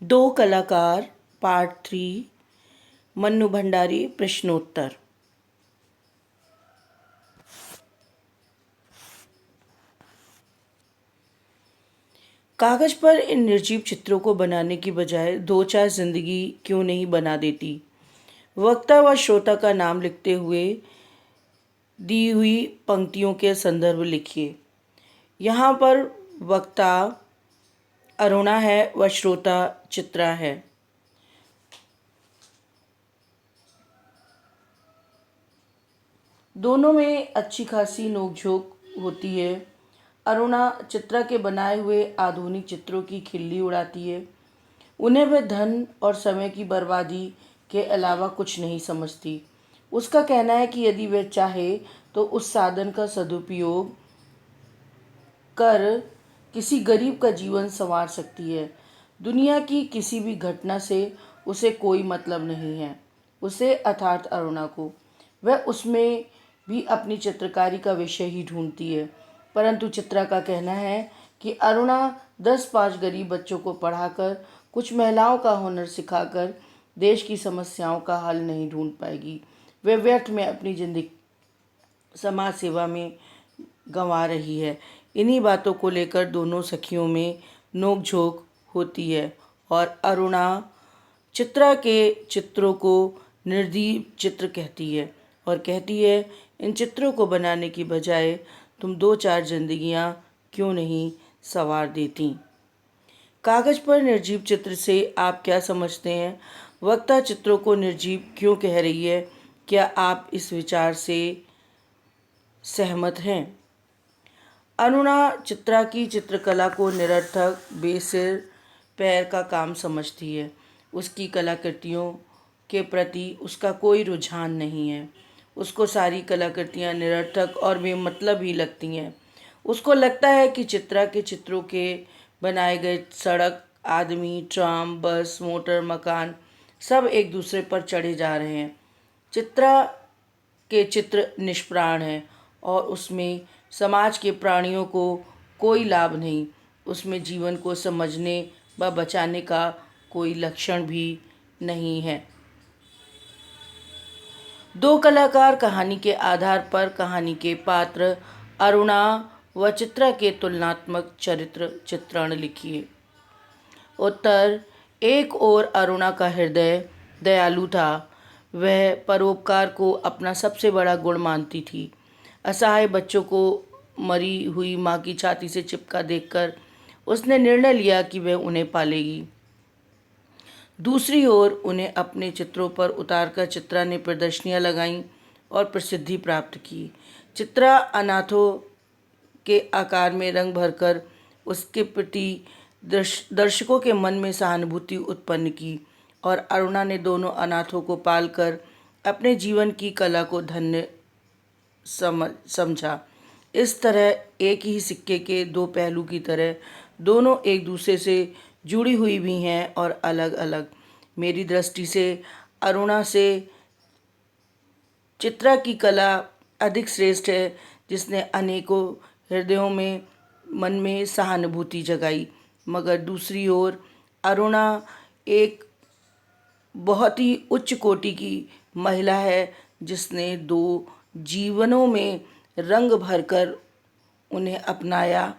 दो कलाकार पार्ट 3 मन्नू भंडारी प्रश्नोत्तर। कागज पर इन निर्जीव चित्रों को बनाने की बजाय दो चार जिंदगी क्यों नहीं बना देती। वक्ता व श्रोता का नाम लिखते हुए दी हुई पंक्तियों के संदर्भ लिखिए। यहाँ पर वक्ता अरुणा है व श्रोता चित्रा है। दोनों में अच्छी खासी नोकझोंक होती है। अरुणा चित्रा के बनाए हुए आधुनिक चित्रों की खिल्ली उड़ाती है। उन्हें वह धन और समय की बर्बादी के अलावा कुछ नहीं समझती। उसका कहना है कि यदि वह चाहे तो उस साधन का सदुपयोग कर किसी गरीब का जीवन संवार सकती है। दुनिया की किसी भी घटना से उसे कोई मतलब नहीं है। उसे अर्थात अरुणा को, वह उसमें भी अपनी चित्रकारी का विषय ही ढूंढती है। परंतु चित्रा का कहना है कि अरुणा 10-5 गरीब बच्चों को पढ़ाकर, कुछ महिलाओं का हुनर सिखाकर देश की समस्याओं का हल नहीं ढूंढ पाएगी। वह व्यर्थ में अपनी जिंदगी समाज सेवा में गंवा रही है। इन्हीं बातों को लेकर दोनों सखियों में नोकझोंक होती है और अरुणा चित्रा के चित्रों को निर्जीव चित्र कहती है और कहती है, इन चित्रों को बनाने की बजाय तुम 2-4 जिंदगियां क्यों नहीं संवार देती। कागज पर निर्जीव चित्र से आप क्या समझते हैं? वक्ता चित्रों को निर्जीव क्यों कह रही है? क्या आप इस विचार से सहमत हैं? अरुणा चित्रा की चित्रकला को निरर्थक, बेसिर पैर का काम समझती है। उसकी कलाकृतियों के प्रति उसका कोई रुझान नहीं है। उसको सारी कलाकृतियाँ निरर्थक और बेमतलब ही लगती हैं। उसको लगता है कि चित्रा के चित्रों के बनाए गए सड़क, आदमी, ट्राम, बस, मोटर, मकान सब एक दूसरे पर चढ़े जा रहे हैं। चित्रा के चित्र निष्प्राण हैं और उसमें समाज के प्राणियों को कोई लाभ नहीं। उसमें जीवन को समझने व बचाने का कोई लक्षण भी नहीं है। दो कलाकार कहानी के आधार पर कहानी के पात्र अरुणा व चित्रा के तुलनात्मक चरित्र चित्रण लिखिए। उत्तर। एक ओर अरुणा का हृदय दयालु था। वह परोपकार को अपना सबसे बड़ा गुण मानती थी। असहाय बच्चों को मरी हुई माँ की छाती से चिपका देखकर उसने निर्णय लिया कि वह उन्हें पालेगी। दूसरी ओर उन्हें अपने चित्रों पर उतारकर चित्रा ने प्रदर्शनियां लगाईं और प्रसिद्धि प्राप्त की। चित्रा अनाथों के आकार में रंग भरकर उसके प्रति दर्शकों के मन में सहानुभूति उत्पन्न की और अरुणा ने दोनों अनाथों को पालकर अपने जीवन की कला को धन्य समझा। इस तरह एक ही सिक्के के दो पहलू की तरह दोनों एक दूसरे से जुड़ी हुई भी हैं और अलग अलग। मेरी दृष्टि से अरुणा से चित्रा की कला अधिक श्रेष्ठ है, जिसने अनेकों हृदयों में मन में सहानुभूति जगाई। मगर दूसरी ओर अरुणा एक बहुत ही उच्च कोटि की महिला है, जिसने दो जीवनों में रंग भरकर उन्हें अपनाया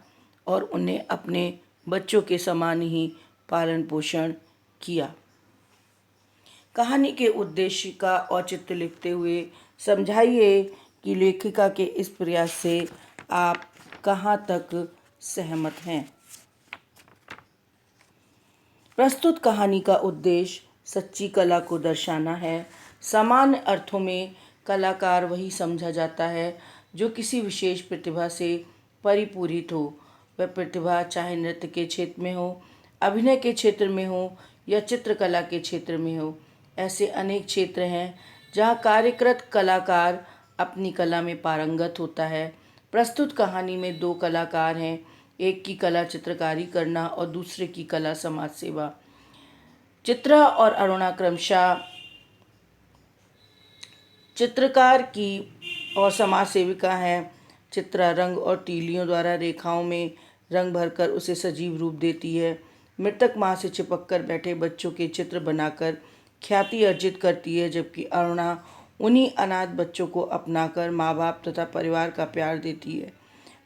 और उन्हें अपने बच्चों के समान ही पालन पोषण किया। कहानी के उद्देश्य का औचित्य लिखते हुए समझाइए कि लेखिका के इस प्रयास से आप कहाँ तक सहमत हैं। प्रस्तुत कहानी का उद्देश्य सच्ची कला को दर्शाना है। सामान्य अर्थों में कलाकार वही समझा जाता है जो किसी विशेष प्रतिभा से परिपूरित हो। वह प्रतिभा चाहे नृत्य के क्षेत्र में हो, अभिनय के क्षेत्र में हो या चित्रकला के क्षेत्र में हो। ऐसे अनेक क्षेत्र हैं जहाँ कार्यरत कलाकार अपनी कला में पारंगत होता है। प्रस्तुत कहानी में दो कलाकार हैं, एक की कला चित्रकारी करना और दूसरे की कला समाज सेवा। चित्रा और अरुणा क्रमशः चित्रकार की और समाज सेविका हैं। चित्रा रंग और तीलियों द्वारा रेखाओं में रंग भरकर उसे सजीव रूप देती है। मृतक माँ से चिपक कर बैठे बच्चों के चित्र बनाकर ख्याति अर्जित करती है, जबकि अरुणा उन्हीं अनाथ बच्चों को अपनाकर माँ बाप तथा परिवार का प्यार देती है।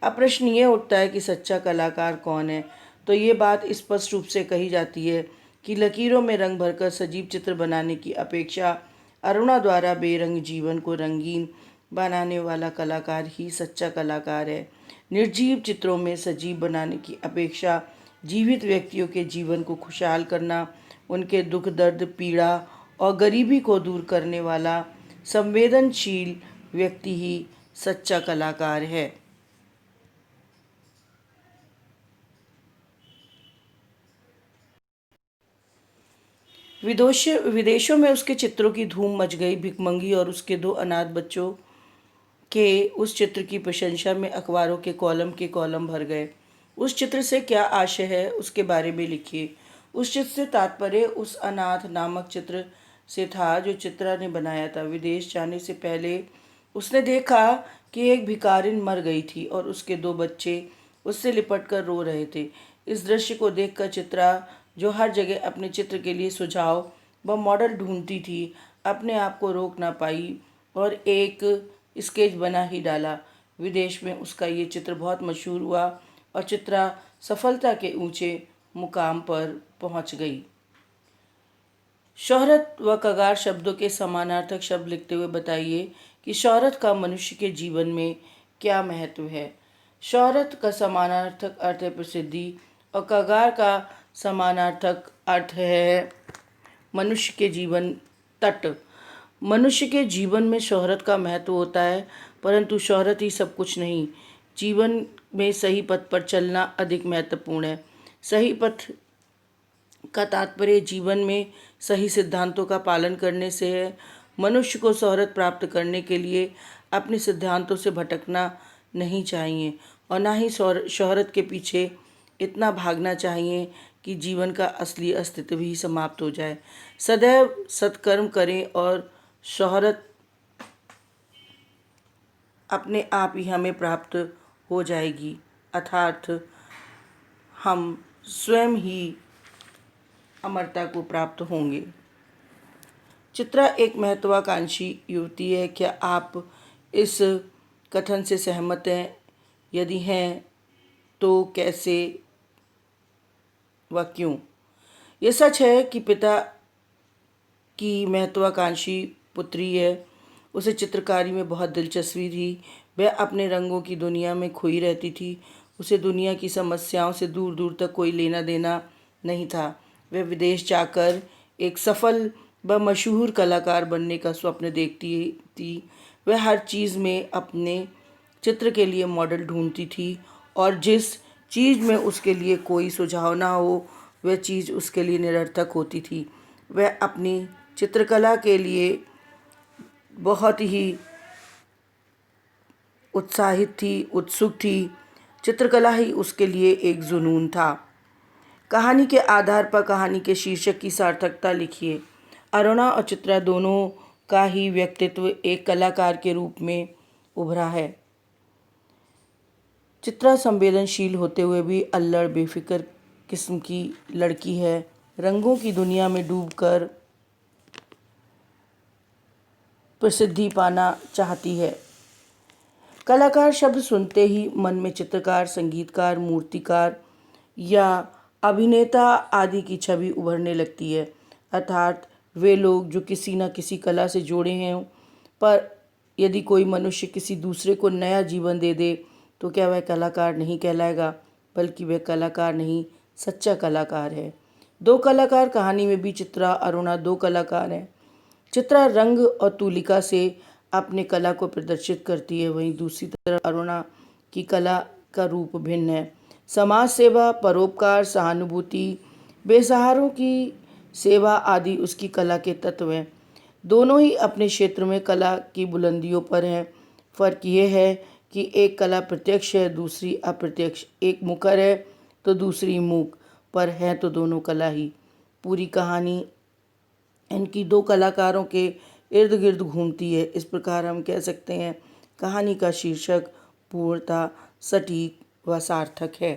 अब प्रश्न ये उठता है कि सच्चा कलाकार कौन है? तो ये बात स्पष्ट रूप से कही जाती है कि लकीरों में रंग भरकर सजीव चित्र बनाने की अपेक्षा अरुणा द्वारा बेरंग जीवन को रंगीन बनाने वाला कलाकार ही सच्चा कलाकार है। निर्जीव चित्रों में सजीव बनाने की अपेक्षा जीवित व्यक्तियों के जीवन को खुशहाल करना, उनके दुख दर्द पीड़ा और गरीबी को दूर करने वाला संवेदनशील व्यक्ति ही सच्चा कलाकार है। विदेशों में उसके चित्रों की धूम मच गई। भिखमंगी और उसके 2 अनाथ बच्चों के उस चित्र की प्रशंसा में अखबारों के कॉलम भर गए। उस चित्र से क्या आशय है, उसके बारे में लिखिए। उस चित्र से तात्पर्य उस अनाथ नामक चित्र से था जो चित्रा ने बनाया था। विदेश जाने से पहले उसने देखा कि एक भिखारिन मर गई थी और उसके 2 बच्चे उससे लिपट कर रो रहे थे। इस दृश्य को देखकर चित्रा, जो हर जगह अपने चित्र के लिए सुझाव व मॉडल ढूंढती थी, अपने आप को रोक ना पाई और एक स्केच बना ही डाला। विदेश में उसका ये चित्र बहुत मशहूर हुआ और चित्रा सफलता के ऊंचे मुकाम पर पहुंच गई। शोहरत व कगार शब्दों के समानार्थक शब्द लिखते हुए बताइए कि शोहरत का मनुष्य के जीवन में क्या महत्व है। शोहरत का समानार्थक अर्थ है प्रसिद्धि और कगार का समानार्थक अर्थ है मनुष्य के जीवन तट। मनुष्य के जीवन में शोहरत का महत्व होता है, परंतु शोहरत ही सब कुछ नहीं। जीवन में सही पथ पर चलना अधिक महत्वपूर्ण है। सही पथ का तात्पर्य जीवन में सही सिद्धांतों का पालन करने से है। मनुष्य को शोहरत प्राप्त करने के लिए अपने सिद्धांतों से भटकना नहीं चाहिए और ना ही शोहरत के पीछे इतना भागना चाहिए कि जीवन का असली अस्तित्व ही समाप्त हो जाए। सदैव सत्कर्म करें और शोहरत अपने आप ही हमें प्राप्त हो जाएगी, अर्थात हम स्वयं ही अमरता को प्राप्त होंगे। चित्रा एक महत्वाकांक्षी युवती है। क्या आप इस कथन से सहमत हैं? यदि हैं तो कैसे व क्यों? ये सच है कि पिता की महत्वाकांक्षी पुत्री है। उसे चित्रकारी में बहुत दिलचस्पी थी। वह अपने रंगों की दुनिया में खोई रहती थी। उसे दुनिया की समस्याओं से दूर दूर तक कोई लेना देना नहीं था। वह विदेश जाकर एक सफल व मशहूर कलाकार बनने का स्वप्न देखती थी। वह हर चीज़ में अपने चित्र के लिए मॉडल ढूंढती थी और जिस चीज़ में उसके लिए कोई सुझाव ना हो, वह चीज़ उसके लिए निरर्थक होती थी। वह अपनी चित्रकला के लिए बहुत ही उत्साहित थी, उत्सुक थी। चित्रकला ही उसके लिए एक जुनून था। कहानी के आधार पर कहानी के शीर्षक की सार्थकता लिखिए। अरुणा और चित्रा दोनों का ही व्यक्तित्व एक कलाकार के रूप में उभरा है। चित्रा संवेदनशील होते हुए भी अल्लड़ बेफिक्र किस्म की लड़की है। रंगों की दुनिया में डूबकर प्रसिद्धि पाना चाहती है। कलाकार शब्द सुनते ही मन में चित्रकार, संगीतकार, मूर्तिकार या अभिनेता आदि की छवि उभरने लगती है, अर्थात वे लोग जो किसी न किसी कला से जोड़े हैं। पर यदि कोई मनुष्य किसी दूसरे को नया जीवन दे दे तो क्या वह कलाकार नहीं कहलाएगा, बल्कि वह कलाकार नहीं, सच्चा कलाकार है। 2 कलाकार कहानी में भी चित्रा, अरुणा 2 कलाकार हैं। चित्रा रंग और तूलिका से अपने कला को प्रदर्शित करती है, वहीं दूसरी तरफ अरुणा की कला का रूप भिन्न है। समाज सेवा, परोपकार, सहानुभूति, बेसहारों की सेवा आदि उसकी कला के तत्व हैं। दोनों ही अपने क्षेत्र में कला की बुलंदियों पर हैं। फर्क यह है कि एक कला प्रत्यक्ष है, दूसरी अप्रत्यक्ष। एक मुखर है तो दूसरी मूक, पर है तो दोनों कला ही। पूरी कहानी इनकी 2 कलाकारों के इर्द गिर्द घूमती है। इस प्रकार हम कह सकते हैं कहानी का शीर्षक पूर्णतः सटीक व सार्थक है।